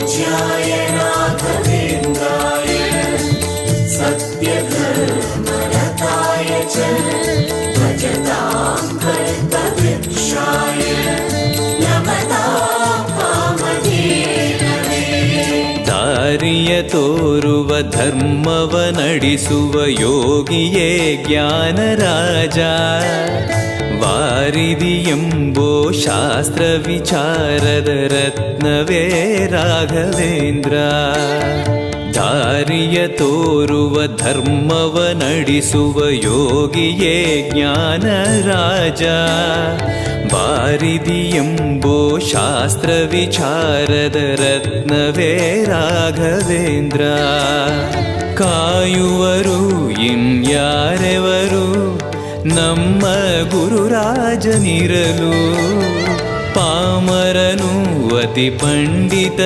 पूज्याय राघवेन्द्राय सत्यधर्मरताय च भजतां कल्पवृक्षाय नमतां कामधेनवे। ದಾರಿಯ ತೋರುವ ಧರ್ಮವ ನಡೆಸುವ ಯೋಗಿಯೇ ಜ್ಞಾನರಾಜ, ವಾರಿದಿಯೆಂಬೋ ಶಾಸ್ತ್ರ ವಿಚಾರದ ರತ್ನವೇ ರಾಘವೇಂದ್ರ. ದಾರಿಯ ತೋರುವ ಧರ್ಮವ ನಡೆಸುವ ಯೋಗಿಯೇ ಜ್ಞಾನರಾಜ, ವಾರಿದಿಯೆಂಬೋ ಶಾಸ್ತ್ರ ವಿಚಾರದ ರತ್ನವೇ ರಾಘವೇಂದ್ರ. ಕಾಯುವರು ಇನ್ಯಾರೆವರು ನಮ್ಮ ಗುರುರಾಜನಿರಲು, ಪಾಮರನು ಅತಿ ಪಂಡಿತ